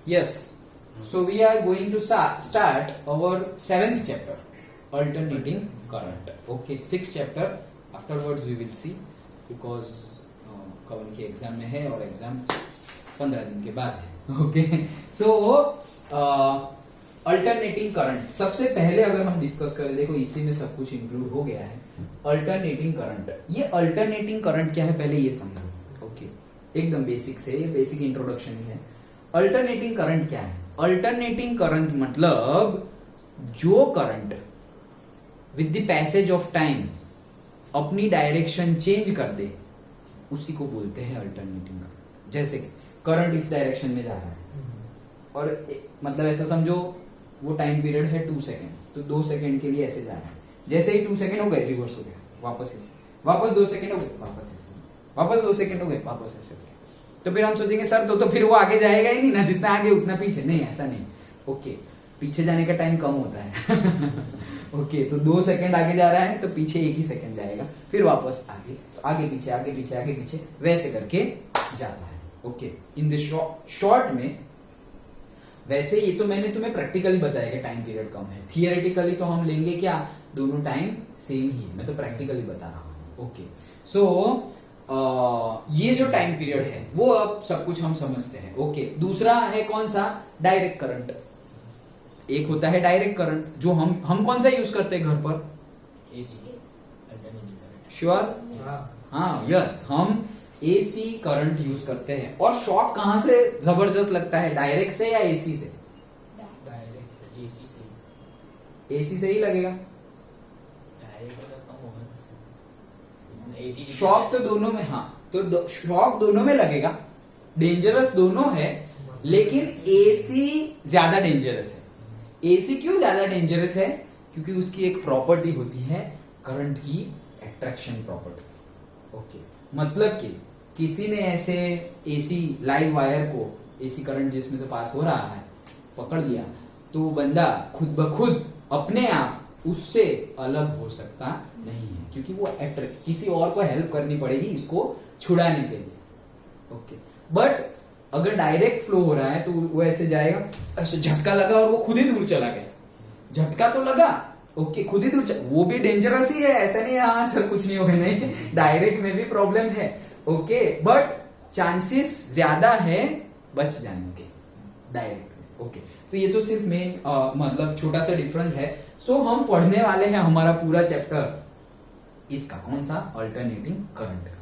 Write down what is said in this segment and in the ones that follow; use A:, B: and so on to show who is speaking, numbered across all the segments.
A: Yes. So we are going to start our 7th chapter, alternating current. Okay, 6th chapter. Afterwards we will see because कवन की exam में है और exam 15 दिन के बाद है. ओके, सो अल्टरनेटिंग करंट सबसे पहले अगर हम डिस्कस करें, देखो इसी में सब कुछ इंक्लूड हो गया है. अल्टरनेटिंग करंट, ये अल्टरनेटिंग करंट क्या है पहले ये समझो. ओके, एकदम बेसिक से, ये बेसिक इंट्रोडक्शन ही है. अल्टरनेटिंग करंट क्या है? अल्टरनेटिंग करंट मतलब जो current with the passage of time अपनी डायरेक्शन चेंज कर दे उसी को बोलते हैं अल्टरनेटिंग करंट. जैसे कि करंट इस डायरेक्शन में जा रहा है और मतलब ऐसा समझो वो टाइम पीरियड है 2 सेकेंड, तो 2 सेकेंड के लिए ऐसे जा रहा है. जैसे ही 2 सेकेंड हो गए रिवर्स हो गया, वापस ऐसे, वापस 2 सेकेंड हो गए वापस ऐसे, वापस 2 सेकेंड हो गए वापस ऐसे. तो फिर हम सोचेंगे सर तो फिर वो आगे जाएगा ही नहीं ना, जितना आगे उतना पीछे. नहीं, ऐसा नहीं. ओके, पीछे जाने का टाइम कम होता है. ओके, तो 2 सेकंड आगे जा रहा है तो पीछे 1 ही सेकंड जाएगा, फिर वापस आगे, तो आगे पीछे आगे पीछे आगे पीछे वैसे करके जाता है. ओके, इन द शॉर्ट में वैसे ये तो मैंने तुम्हें प्रैक्टिकली बताया कि टाइम पीरियड कम है. थियोरेटिकली तो हम लेंगे क्या, दोनों टाइम सेम ही है. मैं तो प्रैक्टिकली बता रहा हूँ. ओके, सो ये जो टाइम पीरियड है वो अब सब कुछ हम समझते हैं. ओके, दूसरा है कौन सा, डायरेक्ट करंट. एक होता है डायरेक्ट करंट जो हम कौन सा यूज करते हैं घर पर, श्योर, हाँ, यस, हम एसी करंट यूज करते हैं. और शॉक कहां से जबरदस्त लगता है, डायरेक्ट से या एसी से? एसी से ही लगेगा. शॉक तो दोनों में, हाँ, तो शॉक दोनों में लगेगा. डेंजरस दोनों है, लेकिन एसी ज्यादा डेंजरस है. एसी क्यों ज्यादा डेंजरस है? क्योंकि उसकी एक प्रॉपर्टी होती है करंट की अट्रैक्शन प्रॉपर्टी. ओके, मतलब कि किसी ने ऐसे एसी लाइव वायर को, एसी करंट जिसमें से पास हो रहा है, पकड़ लिया तो वो बंदा खुद ब खुद अपने आप उससे अलग हो सकता नहीं है, क्योंकि वो अट्रैक्ट, किसी और को हेल्प करनी पड़ेगी इसको छुड़ाने के लिए. ओके, बट अगर डायरेक्ट फ्लो हो रहा है तो वो ऐसे जाएगा, ऐसे झटका लगा और वो खुद ही दूर चला गया. झटका तो लगा, ओके, खुद ही दूर वो भी डेंजरस ही है. ऐसा नहीं है हाँ सर कुछ नहीं होगा, नहीं, डायरेक्ट में भी प्रॉब्लम है. ओके, बट चांसेस ज्यादा है बच जाने के डायरेक्ट में. ओके, तो ये तो सिर्फ मेन मतलब छोटा सा डिफरेंस है. सो हम पढ़ने वाले हैं हमारा पूरा चैप्टर इसका, कौन सा, अल्टरनेटिंग करंट का.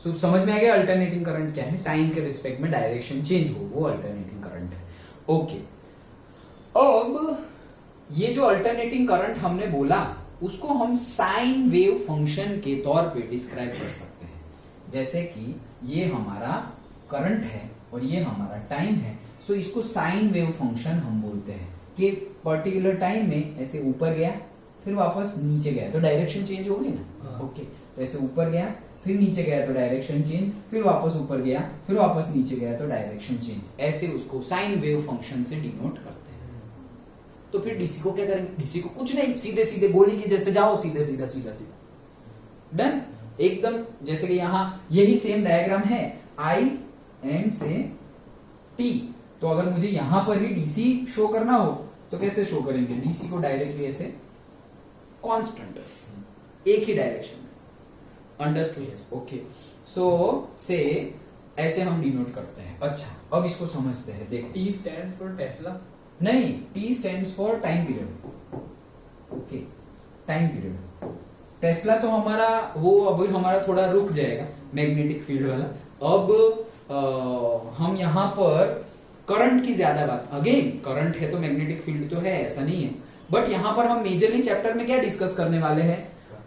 A: सो समझ में आ गया अल्टरनेटिंग करंट क्या है. टाइम के रिस्पेक्ट में डायरेक्शन चेंज हो, वो अल्टरनेटिंग करंट है. ओके, अब ये जो अल्टरनेटिंग करंट हमने बोला उसको हम साइन वेव फंक्शन के तौर पे डिस्क्राइब कर सकते हैं. जैसे कि ये हमारा करंट है और ये हमारा टाइम है, सो इसको साइन वेव फंक्शन हम बोलते हैं कि पर्टिकुलर टाइम में ऐसे ऊपर गया फिर वापस नीचे गया तो डायरेक्शन चेंज हो गई ना. ओके, तो ऐसे ऊपर गया फिर नीचे गया तो डायरेक्शन चेंज, फिर वापस ऊपर गया फिर वापस नीचे गया तो डायरेक्शन चेंज. ऐसे उसको साइन वेव फंक्शन से डिनोट करते हैं. तो फिर डीसी को क्या करेंगे, डीसी को कुछ नहीं, सीधे सीधे गोली की जैसे जाओ, सीधे सीधा सीधा सीधा डन, एकदम. जैसे कि यहाँ यही सेम डायग्राम है, आई एंड से टी. तो अगर मुझे यहां पर ही डीसी शो करना हो तो कैसे शो करेंगे, डीसी को डायरेक्टली ऐसे कांस्टेंट एक ही डायरेक्शन में. अंडरस्टूड? ओके, सो से ऐसे हम डिनोट करते हैं. अच्छा, अब इसको समझते हैं. देखो,
B: T stands for Tesla.
A: नहीं, T stands for time period. Okay, time period. Tesla तो हमारा वो अभी हमारा थोड़ा रुक जाएगा, मैग्नेटिक फील्ड वाला. अब हम यहाँ पर करंट की ज्यादा बात, अगेन करंट है तो मैग्नेटिक फील्ड तो है, ऐसा नहीं है, बट यहाँ पर हम मेजरली चैप्टर में क्या डिस्कस करने वाले हैं,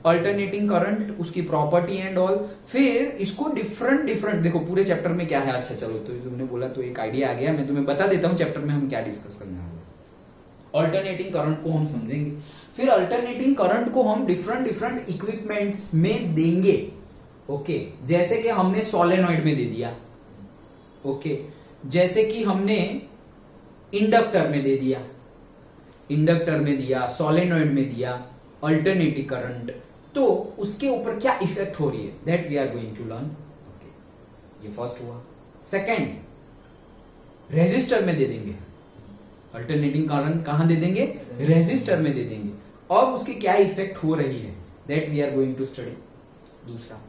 A: अल्टरनेटिंग करंट, उसकी प्रॉपर्टी एंड ऑल. फिर इसको डिफरेंट डिफरेंट, देखो पूरे चैप्टर में क्या है. अच्छा चलो, तो तुमने बोला तो एक आइडिया आ गया. मैं तुम्हें बता देता हूँ चैप्टर में हम क्या डिस्कस करने वाले हैं. अल्टरनेटिंग करंट को हम समझेंगे, फिर अल्टरनेटिंग करंट को हम डिफरेंट डिफरेंट इक्विपमेंट्स में देंगे. ओके, जैसे कि हमने सोलेनॉइड में दे दिया. ओके, जैसे कि हमने इंडक्टर में दे दिया, इंडक्टर में दिया, सोलेनॉइड में दिया अल्टरनेटिंग करंट. तो उसके ऊपर क्या इफेक्ट हो रही है, that we are going to learn. Okay, ये फर्स्ट हुआ. सेकंड, रेजिस्टर में दे देंगे। अल्टरनेटिंग करंट कहां दे देंगे? रेजिस्टर में दे देंगे। और उसकी क्या इफेक्ट हो रही है that we are going to study. दूसरा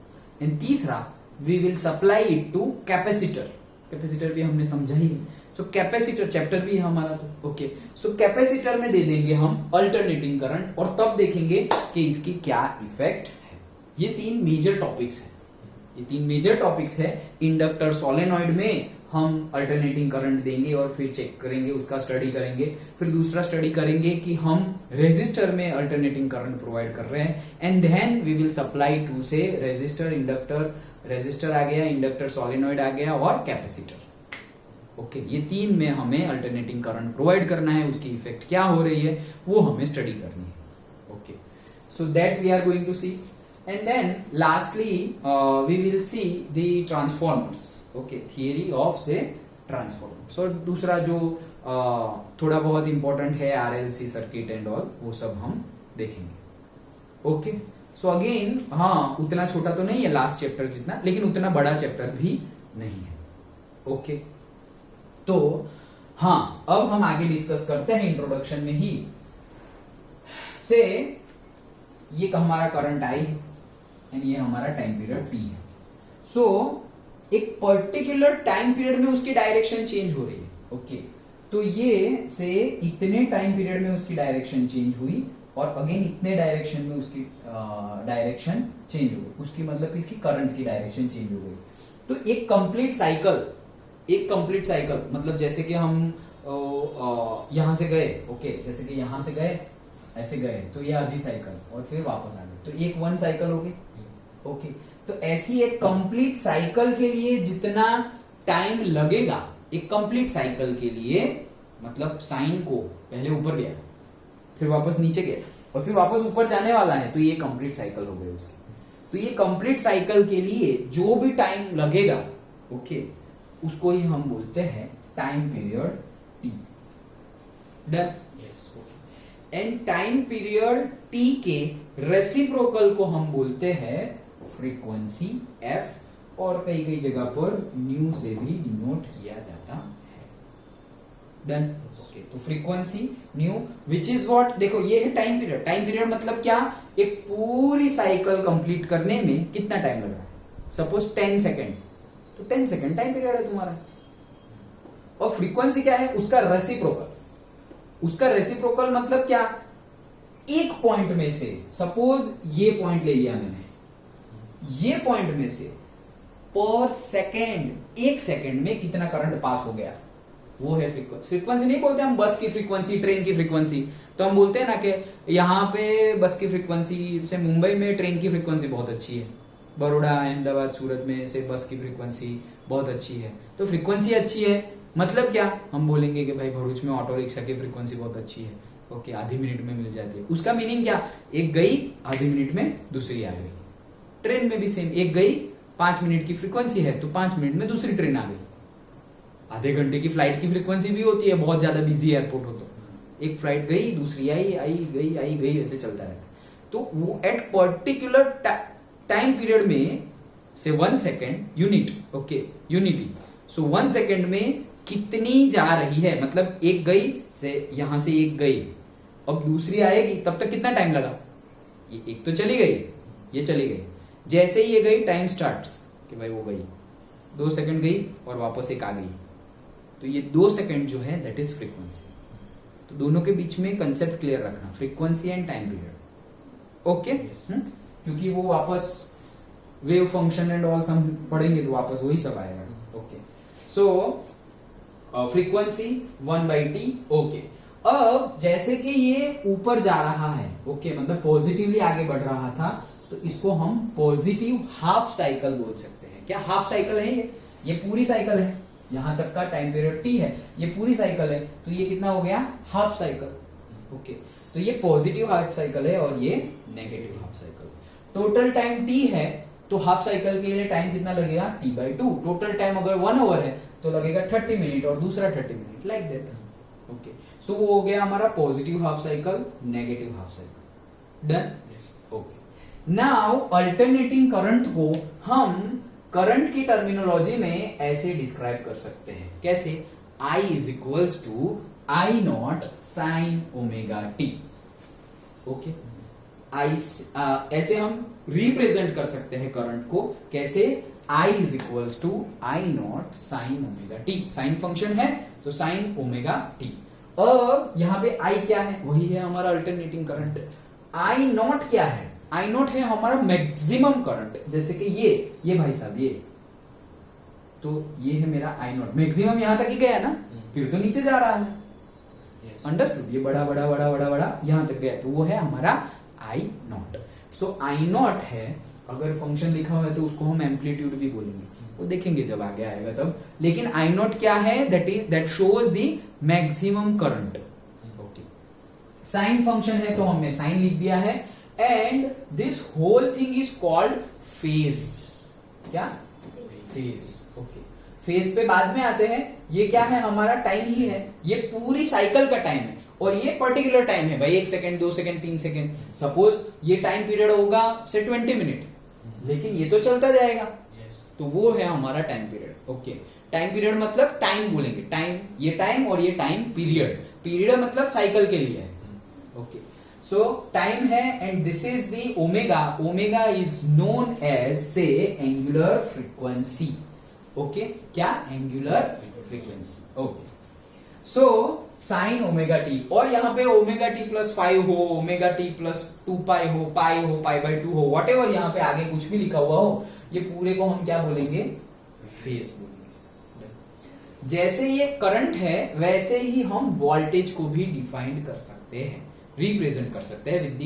A: एंड तीसरा, we will supply it to capacitor. Capacitor भी हमने समझा ही है। सो कैपेसिटर चैप्टर भी है हमारा तो ओके। सो कैपेसिटर में दे देंगे हम अल्टरनेटिंग करंट और तब देखेंगे कि इसकी क्या इफेक्ट है। ये तीन मेजर टॉपिक्स है। ये तीन मेजर टॉपिक्स है। इंडक्टर सोलेनॉइड में हम अल्टरनेटिंग करंट देंगे और फिर चेक करेंगे, उसका स्टडी करेंगे। फिर दूसरा स्टडी करेंगे कि हम रेजिस्टर में अल्टरनेटिंग करंट प्रोवाइड कर रहे हैं and then we will supply to say resistor, inductor, resistor आ गया, इंडक्टर सोलेनॉइड आ गया और कैपेसिटर। ओके, ये तीन में हमें अल्टरनेटिंग करंट प्रोवाइड करना है। उसकी इफेक्ट क्या हो रही है वो हमें स्टडी करनी है। Okay, so that we are going to see and then lastly we will see the transformers. Okay, theory of say transformers. और दूसरा जो थोड़ा बहुत इंपॉर्टेंट है आरएलसी सर्किट एंड ऑल, वो सब हम देखेंगे। ओके, सो अगेन हाँ, उतना छोटा तो नहीं है लास्ट चैप्टर जितना, लेकिन उतना बड़ा चैप्टर भी नहीं है। ओके, तो हाँ, अब हम आगे डिस्कस करते हैं इंट्रोडक्शन में ही से ये हमारा करंट आई है एंड ये हमारा टाइम पीरियड टी है। सो एक पर्टिकुलर टाइम पीरियड में उसकी डायरेक्शन चेंज हो रही है। ओके, तो ये से इतने टाइम पीरियड में उसकी डायरेक्शन चेंज हुई और अगेन इतने डायरेक्शन में उसकी डायरेक्शन चेंज हो गई। उसकी मतलब इसकी करंट की डायरेक्शन चेंज हो गई। तो एक कंप्लीट साइकिल, एक कंप्लीट साइकिल मतलब जैसे कि हम यहां से गए, ओके, जैसे कि यहां से गए, ऐसे गए, तो ये आधी साइकिल और फिर वापस आ गए, तो एक वन साइकिल हो गई। ओके, तो ऐसी एक कंप्लीट साइकिल के लिए जितना टाइम लगेगा, एक कंप्लीट साइकिल के लिए मतलब साइन को पहले ऊपर गया, फिर वापस नीचे गया और फिर वापस ऊपर जाने वाला है, तो ये कंप्लीट साइकिल हो गई उसकी। तो ये कंप्लीट साइकिल के लिए जो भी टाइम लगेगा, ओके, उसको ही हम बोलते हैं time period T. Done. And time period T के रेसिप्रोकल को हम बोलते हैं फ्रीक्वेंसी एफ, और कई कई जगह पर न्यू से भी डिनोट किया जाता है। डन। ओके, तो frequency new which is what, देखो ये है टाइम पीरियड। टाइम पीरियड मतलब क्या? एक पूरी साइकिल कंप्लीट करने में कितना टाइम लग रहा है? सपोज 10 सेकेंड, तो 10 सेकेंड टाइम पीरियड है तुम्हारा। और फ्रीक्वेंसी क्या है? उसका रेसिप्रोकल। उसका रेसिप्रोकल मतलब क्या? एक पॉइंट में से, सपोज ये पॉइंट ले लिया मैंने, ये पॉइंट में से पर सेकेंड, एक सेकेंड में कितना करंट पास हो गया, वो है फ्रीक्वेंसी। फ्रीक्वेंसी नहीं बोलते हम बस की फ्रीक्वेंसी, ट्रेन की फ्रीक्वेंसी, तो हम बोलते हैं ना कि यहाँ पे बस की फ्रीक्वेंसी से मुंबई में ट्रेन की फ्रीक्वेंसी बहुत अच्छी है, बड़ौदा, अहमदाबाद, सूरत में से बस की फ्रीक्वेंसी बहुत अच्छी है। तो फ्रीक्वेंसी अच्छी है मतलब क्या? हम बोलेंगे कि भाई भरूच में ऑटो रिक्शा की फ्रीक्वेंसी बहुत अच्छी है, ओके, आधी मिनट में मिल जाती है। उसका मीनिंग क्या? एक गई, आधी मिनट में दूसरी आ गई। ट्रेन में भी सेम, एक गई, 5 मिनट की फ्रीक्वेंसी है तो 5 मिनट में दूसरी ट्रेन आ गई। आधे घंटे की फ्लाइट की फ्रीक्वेंसी भी होती है, बहुत ज्यादा बिजी एयरपोर्ट हो तो एक फ्लाइट गई, दूसरी आई, आई गई, आई गई, ऐसे चलता रहता है। तो वो एट पर्टिकुलर टाइम पीरियड में से 1 सेकेंड यूनिट, ओके, यूनिटी। सो 1 सेकेंड में कितनी जा रही है, मतलब एक गई से यहां से एक गई, अब दूसरी आएगी, तब तक कितना टाइम लगा? ये एक तो चली गई, ये चली गई, जैसे ही ये गई टाइम स्टार्ट्स कि भाई वो गई, 2 सेकेंड गई और वापस एक आ गई, तो ये 2 सेकेंड जो है दैट इज फ्रीक्वेंसी। तो दोनों के बीच में कंसेप्ट क्लियर रखना, frequency and time period. Okay, क्योंकि वो वापस वेव फंक्शन एंड ऑल हम पढ़ेंगे तो वापस वही सब आएगा। ओके, सो फ्रीक्वेंसी 1/t। ओके, अब जैसे कि ये ऊपर जा रहा है, ओके, मतलब पॉजिटिवली आगे बढ़ रहा था, तो इसको हम पॉजिटिव हाफ साइकिल बोल सकते हैं। क्या हाफ साइकिल है? ये पूरी साइकिल है, यहां तक का टाइम पीरियड टी है, ये पूरी साइकिल है, तो ये कितना हो गया? Half cycle. ओके, तो ये पॉजिटिव हाफ साइकिल है और ये negative half cycle. Total time T है तो हाफ साइकिल के लिए टाइम कितना लगेगा? t/2। टोटल टाइम अगर 1 आवर है तो लगेगा 30 मिनट और दूसरा 30 मिनट, लाइक दैट। ओके, सो वो हो गया हमारा positive half cycle, negative half cycle. Done. Okay, now alternating current को हम करंट की टर्मिनोलॉजी में ऐसे डिस्क्राइब कर सकते हैं। कैसे? I is equals to I naught sine omega T. Okay, I ऐसे हम रिप्रेजेंट कर सकते हैं करंट को कैसे, I is equals to I naught sine omega T. Sine function है तो साइन ओमेगा टी। अब यहां पे I क्या है, वही है हमारा अल्टरनेटिंग करंट। आई नॉट क्या है, आई नॉट है हमारा मैक्सिमम करंट, जैसे कि ये भाई साहब ये, तो ये है मेरा आई नॉट, मैक्सिमम यहां तक ही गया ना, फिर तो नीचे जा रहा है। अंडरस्टूड, ये बड़ा बड़ा बड़ा बड़ा बड़ा यहां तक गया, तो वो है हमारा आई नॉट। सो आई नॉट है, अगर फंक्शन लिखा हुआ है तो उसको हम एम्पलीट्यूड भी बोलेंगे, वो देखेंगे जब आगे आएगा तब। लेकिन आई नॉट क्या है, that shows the maximum current. Okay, sine function है तो हमने साइन लिख दिया है, and this whole thing is called phase. क्या, फेज। ओके, फेज पे बाद में आते हैं। ये क्या है, हमारा टाइम ही है, ये पूरी साइकिल का टाइम है, और ये पर्टिकुलर टाइम है भाई, 1 सेकंड 2 सेकंड 3 सेकंड। सपोज ये टाइम पीरियड होगा से 20 मिनट, लेकिन ये तो चलता जाएगा, तो वो है हमारा time period. Okay, time period मतलब टाइम बोलेंगे, टाइम, ये टाइम और ये टाइम पीरियड, पीरियड मतलब साइकिल के लिए है। ओके, सो टाइम है, and this is the omega. Omega is known as say angular frequency. Okay, क्या, angular frequency. Okay, so sine omega T, और यहां पे ओमेगा टी प्लस 5 हो, ओमेगा टी प्लस 2 पाई हो, पाई बाय 2 हो, what ever यहां पे आगे कुछ भी लिखा हुआ हो, ये पूरे को हम क्या बोलेंगे, फेज बोलेंगे। जैसे ये करंट है वैसे ही हम वोल्टेज को भी डिफाइन कर सकते हैं, रिप्रेजेंट कर सकते हैं with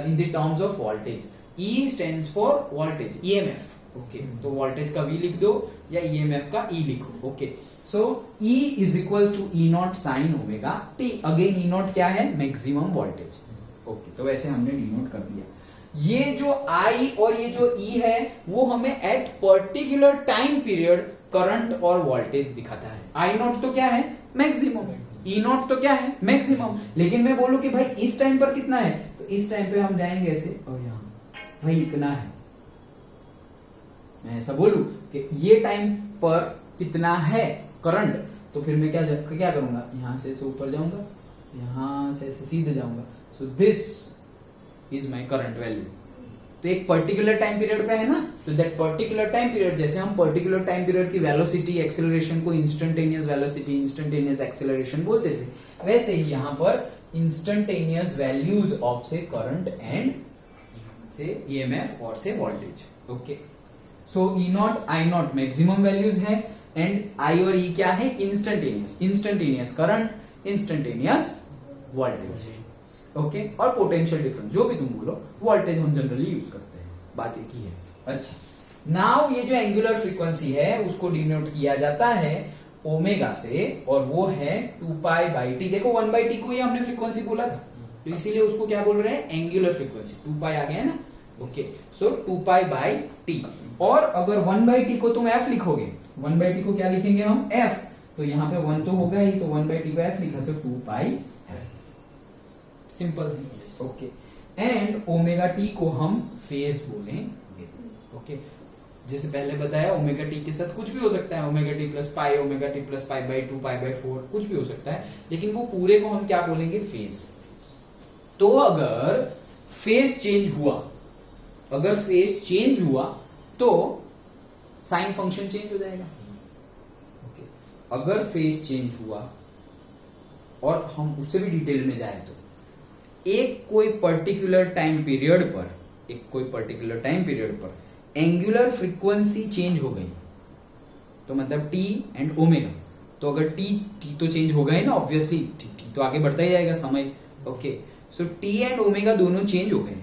A: in the terms of voltage. E stands for voltage, EMF। Okay, तो वोल्टेज का V लिख दो या EMF का E लिखो। Okay, so E is equals to E naught sine omega T. Again E naught क्या है, मैक्सिमम वोल्टेज। ओके, तो वैसे हमने डिनोट कर दिया। ये जो I और ये जो E है वो हमें at particular time period current और वोल्टेज दिखाता है। I नॉट तो क्या है, मैक्सिमम, E नॉट तो क्या है, मैक्सिमम। लेकिन मैं बोलूं कि भाई इस टाइम पर कितना है, तो इस टाइम पे हम जाएंगे ऐसे, और यहां भाई इतना है, मैं ऐसा बोलूं कि ये टाइम पर कितना है करंट, तो फिर मैं क्या करूंगा, यहां से ऊपर जाऊंगा, यहां से सीधे जाऊंगा। So this is my current value. तो एक पर्टिकुलर टाइम पीरियड पे है ना, तो दैट पर्टिकुलर टाइम पीरियड, जैसे हम पर्टिकुलर टाइम पीरियड की वेलोसिटी एक्सेलरेशन को इंस्टेंटेनियस वेलोसिटी इंस्टेंटेनियस एक्सेलरेशन बोलते थे, वैसे ही यहां पर इंस्टेंटेनियस वैल्यूज ऑफ से करंट एंड से ईएमएफ और से voltage. Okay, so E not I not maximum values है, एंड आई और ई क्या है, instantaneous current, instantaneous voltage. Okay, और पोटेंशियल डिफरेंस, जो भी तुम बोलो, वोल्टेज हम जनरली यूज करते हैं, बात एक ही है। अच्छा, नाउ ये जो एंगुलर फ्रीक्वेंसी है उसको डिनोट किया जाता है ओमेगा से, और वो है 2 पाई बाई टी। देखो 1 बाई टी को ही हमने फ्रीक्वेंसी बोला था, तो इसीलिए उसको क्या बोल रहे हैं, एंगुलर फ्रीक्वेंसी। 2 पाई आ गया है ना। Okay, so 2 pi by T, और अगर 1 बाई टी को तुम एफ लिखोगे, 1 बाई टी को क्या लिखेंगे हम, एफ, तो यहाँ पे 1 तो होगा ही, तो 1 बाई टी को एफ लिखा, तो 2 पाई एफ, सिंपल है। ओके, एंड ओमेगा टी को हम फेज बोलेंगे। ओके, जैसे पहले बताया, ओमेगा टी के साथ कुछ भी हो सकता है, omega T plus pi, omega T plus pi by 2, pi by 4, कुछ भी हो सकता है, लेकिन वो पूरे को हम क्या बोलेंगे, फेज। तो अगर फेज चेंज हुआ, तो साइन फंक्शन चेंज हो जाएगा। ओके, अगर फेज चेंज हुआ, और हम उससे भी डिटेल में जाए, तो एक कोई पर्टिकुलर टाइम पीरियड पर एंगुलर फ्रीक्वेंसी चेंज हो गई, तो मतलब टी एंड ओमेगा, तो अगर टी तो चेंज होगा ही ना, ऑब्वियसली टी तो आगे बढ़ता ही जाएगा समय। Okay, so T and omega दोनों चेंज हो गए,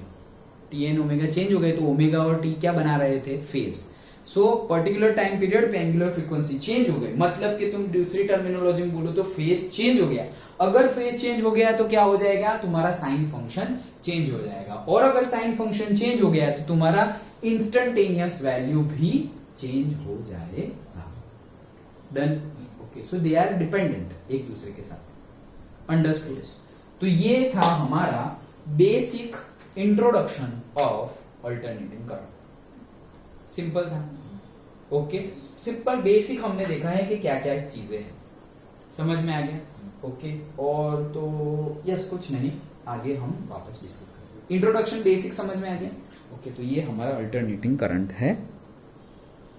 A: टी एंड ओमेगा चेंज हो गए, तो ओमेगा और टी क्या बना रहे थे, phase. So particular time period पे एंगुलर फ्रीक्वेंसी चेंज हो गई, मतलब कि तुम दूसरी टर्मिनोलॉजी में बोलो तो फेज चेंज हो गया। अगर फेज चेंज हो गया तो क्या हो जाएगा, तुम्हारा साइन फंक्शन चेंज हो जाएगा, और अगर साइन फंक्शन चेंज हो गया तो तुम्हारा इंस्टेंटेनियस वैल्यू भी चेंज हो जाएगा। Done. Okay, so they are dependent एक दूसरे के साथ। अंडरस्टूड। तो ये था हमारा basic introduction of alternating current. Simple था। ओके, सिंपल बेसिक हमने देखा है कि क्या क्या चीजें हैं। समझ में आ गया? ओके, और तो यस कुछ नहीं, आगे हम वापस डिस्कस करते हैं। इंट्रोडक्शन बेसिक समझ में आ गया? ओके, तो ये हमारा अल्टरनेटिंग करंट है।